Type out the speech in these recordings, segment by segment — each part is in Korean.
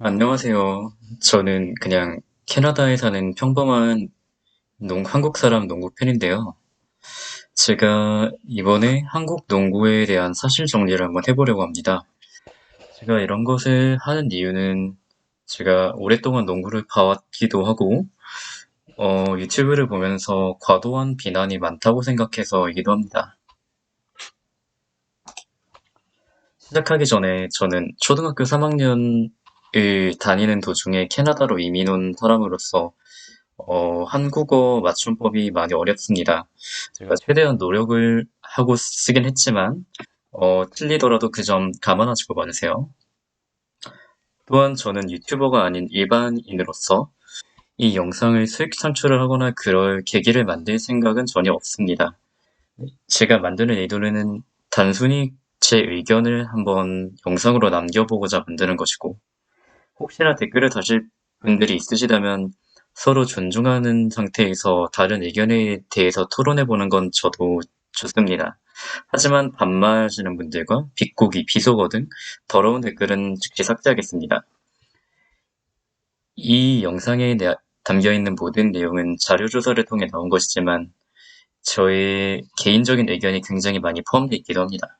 안녕하세요. 저는 그냥 캐나다에 사는 평범한 한국 사람 농구 팬인데요. 제가 이번에 한국 농구에 대한 사실 정리를 한번 해보려고 합니다. 제가 이런 것을 하는 이유는 제가 오랫동안 농구를 봐왔기도 하고, 유튜브를 보면서 과도한 비난이 많다고 생각해서이기도 합니다. 시작하기 전에 저는 초등학교 3학년을 다니는 도중에 캐나다로 이민 온 사람으로서 한국어 맞춤법이 많이 어렵습니다. 제가 최대한 노력을 하고 쓰긴 했지만, 틀리더라도 그 점 감안하시고 봐주세요. 또한 저는 유튜버가 아닌 일반인으로서 이 영상을 수익 창출을 하거나 그럴 계기를 만들 생각은 전혀 없습니다. 제가 만드는 의도는 단순히 제 의견을 한번 영상으로 남겨보고자 만드는 것이고, 혹시나 댓글을 다실 분들이 있으시다면 서로 존중하는 상태에서 다른 의견에 대해서 토론해보는 건 저도 좋습니다. 하지만 반말하시는 분들과 비꼬기, 비속어 등 더러운 댓글은 즉시 삭제하겠습니다. 이 영상에 담겨있는 모든 내용은 자료조사를 통해 나온 것이지만 저의 개인적인 의견이 굉장히 많이 포함되어 있기도 합니다.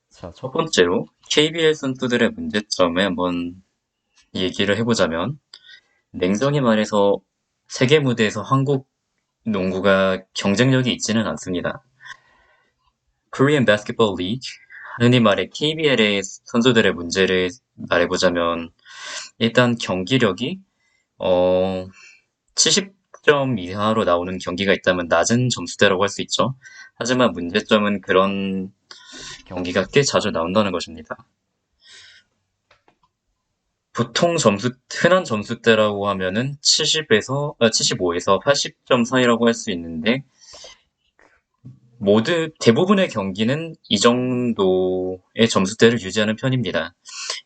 자, 첫 번째로 KBL 선수들의 문제점에 한번 얘기를 해보자면, 냉정히 말해서 세계 무대에서 한국 농구가 경쟁력이 있지는 않습니다. Korean Basketball League, 흔히 말해 KBL의 선수들의 문제를 말해보자면, 일단 경기력이 70점 이하로 나오는 경기가 있다면 낮은 점수대라고 할 수 있죠. 하지만 문제점은 그런 경기가 꽤 자주 나온다는 것입니다. 보통 흔한 점수대라고 하면은 75에서 80점 사이라고 할 수 있는데, 대부분의 경기는 이 정도의 점수대를 유지하는 편입니다.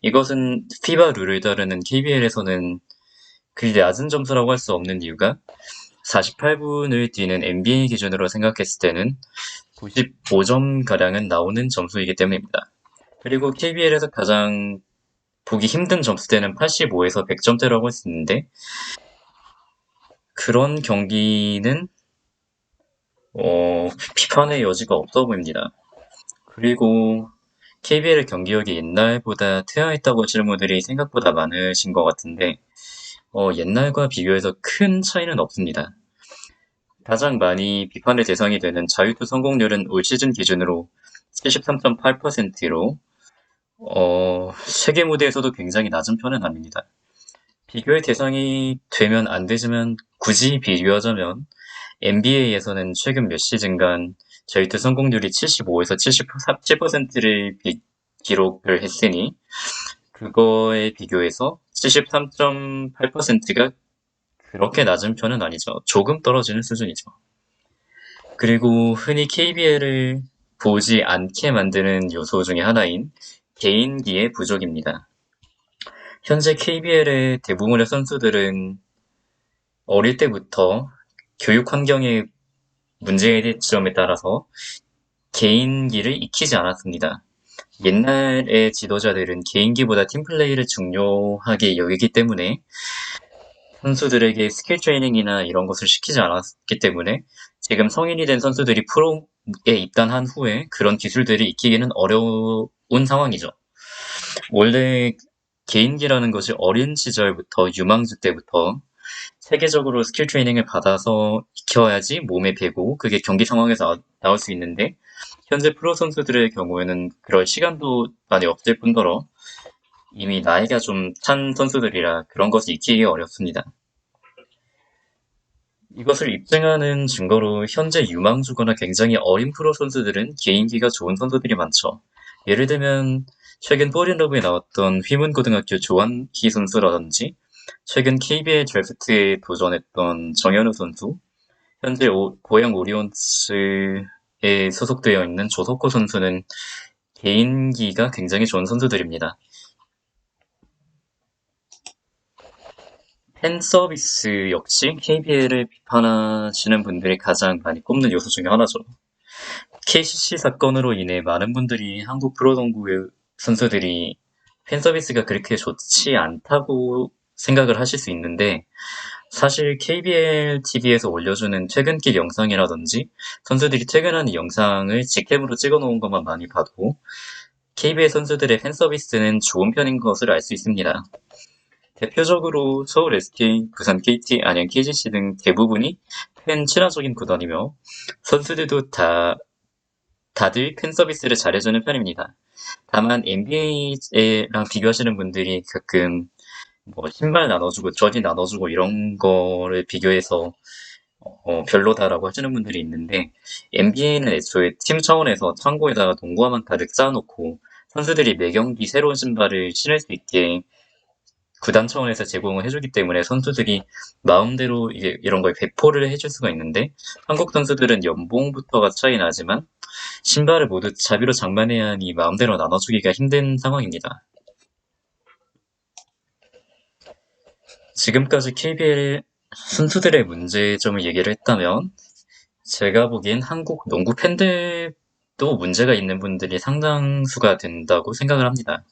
이것은 FIBA 룰을 따르는 KBL에서는 그리 낮은 점수라고 할 수 없는 이유가 48분을 뛰는 NBA 기준으로 생각했을 때는 95점가량은 나오는 점수이기 때문입니다. 그리고 KBL에서 가장 보기 힘든 점수대는 85에서 100점대라고 할 수 있는데, 그런 경기는 비판의 여지가 없어 보입니다. 그리고 KBL 경기력이 옛날보다 퇴화했다고 하시는 분들이 생각보다 많으신 것 같은데, 옛날과 비교해서 큰 차이는 없습니다. 가장 많이 비판의 대상이 되는 자유투 성공률은 올 시즌 기준으로 73.8%로 세계 무대에서도 굉장히 낮은 편은 아닙니다. 비교의 대상이 되면 안 되지만 굳이 비교하자면 NBA에서는 최근 몇 시즌간 자유투 성공률이 75에서 77%를 기록을 했으니 그거에 비교해서 73.8%가 그렇게 낮은 편은 아니죠. 조금 떨어지는 수준이죠. 그리고 흔히 KBL을 보지 않게 만드는 요소 중에 하나인 개인기의 부족입니다. 현재 KBL의 대부분의 선수들은 어릴 때부터 교육 환경의 문제점에 따라서 개인기를 익히지 않았습니다. 옛날의 지도자들은 개인기보다 팀플레이를 중요하게 여기기 때문에 선수들에게 스킬 트레이닝이나 이런 것을 시키지 않았기 때문에 지금 성인이 된 선수들이 프로에 입단한 후에 그런 기술들을 익히기는 어려운 상황이죠. 원래 개인기라는 것이 어린 시절부터 유망주 때부터 세계적으로 스킬 트레이닝을 받아서 익혀야지 몸에 배고 그게 경기 상황에서 나올 수 있는데, 현재 프로 선수들의 경우에는 그럴 시간도 많이 없을 뿐더러 이미 나이가 좀 찬 선수들이라 그런 것을 익히기 어렵습니다. 이것을 입증하는 증거로 현재 유망주거나 굉장히 어린 프로 선수들은 개인기가 좋은 선수들이 많죠. 예를 들면 최근 포린러브에 나왔던 휘문고등학교 조한희 선수라든지, 최근 KBL 드래프트에 도전했던 정현우 선수, 현재 고양 오리온스에 소속되어 있는 조석호 선수는 개인기가 굉장히 좋은 선수들입니다. 팬 서비스 역시 KBL을 비판하시는 분들이 가장 많이 꼽는 요소 중에 하나죠. KCC 사건으로 인해 많은 분들이 한국 프로농구의 선수들이 팬 서비스가 그렇게 좋지 않다고 생각을 하실 수 있는데, 사실 KBL TV에서 올려주는 퇴근길 영상이라든지 선수들이 퇴근하는 영상을 직캠으로 찍어 놓은 것만 많이 봐도 KBL 선수들의 팬 서비스는 좋은 편인 것을 알 수 있습니다. 대표적으로 서울 SK, 부산 KT, 안양 KGC 등 대부분이 팬 친화적인 구단이며 선수들도 다들 팬 서비스를 잘해주는 편입니다. 다만 NBA랑 비교하시는 분들이 가끔 뭐 신발 나눠주고 저지 나눠주고 이런 거를 비교해서 별로다라고 하시는 분들이 있는데, NBA는 애초에 팀 차원에서 창고에다가 농구화만 가득 쌓아놓고 선수들이 매 경기 새로운 신발을 신을 수 있게 구단 차원에서 제공을 해주기 때문에 선수들이 마음대로 이런 걸 배포를 해줄 수가 있는데, 한국 선수들은 연봉부터가 차이 나지만 신발을 모두 자비로 장만해야 하니 마음대로 나눠주기가 힘든 상황입니다. 지금까지 KBL 선수들의 문제점을 얘기를 했다면, 제가 보기엔 한국 농구 팬들도 문제가 있는 분들이 상당수가 된다고 생각을 합니다.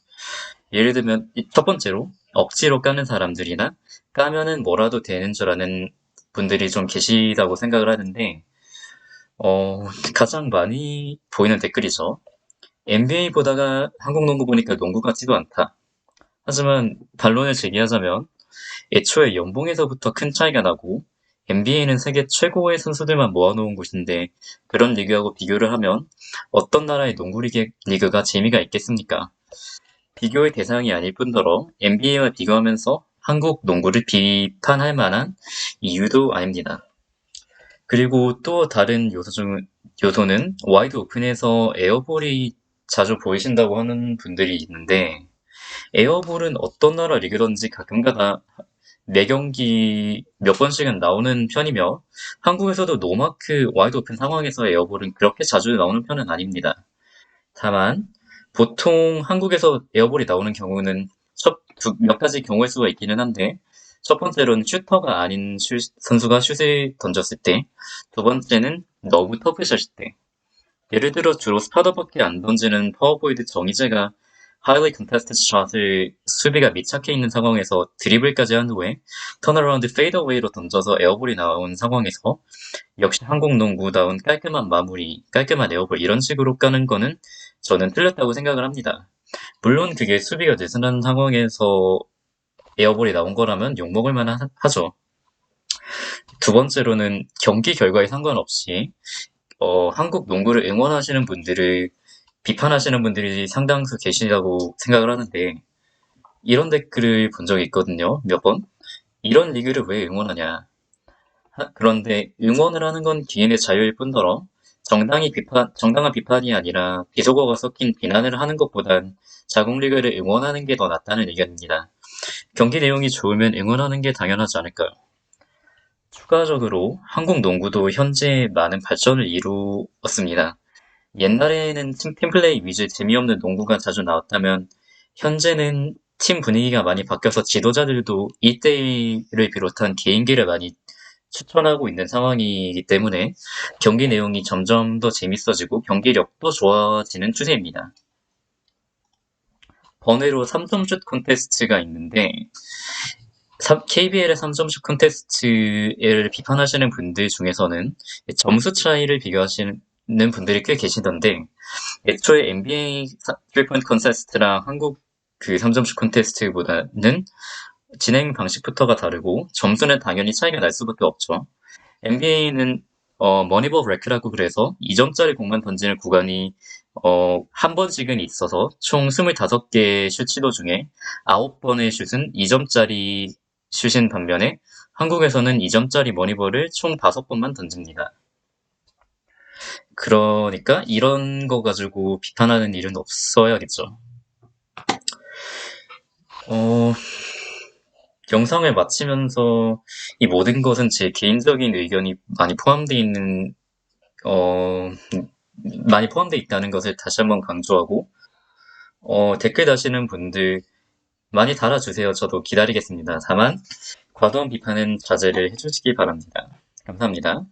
예를 들면 첫 번째로 억지로 까는 사람들이나 까면은 뭐라도 되는 줄 아는 분들이 좀 계시다고 생각을 하는데, 가장 많이 보이는 댓글이죠. NBA 보다가 한국 농구 보니까 농구 같지도 않다. 하지만 반론을 제기하자면 애초에 연봉에서부터 큰 차이가 나고 NBA는 세계 최고의 선수들만 모아놓은 곳인데, 그런 리그하고 비교를 하면 어떤 나라의 농구 리그가 재미가 있겠습니까? 비교의 대상이 아닐 뿐더러 NBA와 비교하면서 한국 농구를 비판할 만한 이유도 아닙니다. 그리고 또 다른 요소는 와이드 오픈에서 에어볼이 자주 보이신다고 하는 분들이 있는데, 에어볼은 어떤 나라 리그든지 가끔가다 매 경기 몇 번씩은 나오는 편이며, 한국에서도 노마크 와이드 오픈 상황에서 에어볼은 그렇게 자주 나오는 편은 아닙니다. 다만 보통 한국에서 에어볼이 나오는 경우는 몇 가지 경우의 수가 있기는 한데, 첫 번째로는 슈터가 아닌 선수가 슛을 던졌을 때, 두 번째는 너무 터프샷일 때, 예를 들어 주로 스파더밖에 안 던지는 파워포워드 정희재가 highly contested 샷을 수비가 밀착해 있는 상황에서 드리블까지 한 후에 턴어라운드 페이더웨이로 던져서 에어볼이 나온 상황에서 역시 한국 농구다운 깔끔한 마무리, 깔끔한 에어볼 이런 식으로 까는 거는 저는 틀렸다고 생각을 합니다. 물론 그게 수비가 느슨한 상황에서 에어볼이 나온 거라면 욕먹을 만하죠. 두 번째로는 경기 결과에 상관없이 한국 농구를 응원하시는 분들을 비판하시는 분들이 상당수 계시다고 생각을 하는데, 이런 댓글을 본 적이 있거든요. 몇 번. 이런 리그를 왜 응원하냐. 그런데 응원을 하는 건 개인의 자유일 뿐더러 정당한 비판이 아니라 비속어가 섞인 비난을 하는 것보단 자국 리그를 응원하는 게 더 낫다는 의견입니다. 경기 내용이 좋으면 응원하는 게 당연하지 않을까요? 추가적으로 한국 농구도 현재 많은 발전을 이루었습니다. 옛날에는 팀플레이 위주의 재미없는 농구가 자주 나왔다면, 현재는 팀 분위기가 많이 바뀌어서 지도자들도 1대1을 비롯한 개인기를 많이 추천하고 있는 상황이기 때문에 경기 내용이 점점 더 재밌어지고 경기력도 좋아지는 추세입니다. 번외로 3점슛 콘테스트가 있는데, KBL의 3점슛 콘테스트를 비판하시는 분들 중에서는 점수 차이를 비교하시는 분들이 꽤 계시던데, 애초에 NBA 3포인트 콘테스트랑 한국 그 3점슛 콘테스트보다는 진행 방식부터가 다르고 점수는 당연히 차이가 날 수밖에 없죠. NBA는 머니볼 레크라고 그래서 2점짜리 공만 던지는 구간이 한 번씩은 있어서 총 25개의 슛 시도 중에 9번의 슛은 2점짜리 슛인 반면에, 한국에서는 2점짜리 머니볼을 총 5번만 던집니다. 그러니까 이런 거 가지고 비판하는 일은 없어야겠죠. 영상을 마치면서 이 모든 것은 제 개인적인 의견이 많이 포함되어 있다는 것을 다시 한번 강조하고, 댓글 다시는 분들 많이 달아주세요. 저도 기다리겠습니다. 다만 과도한 비판은 자제를 해주시기 바랍니다. 감사합니다.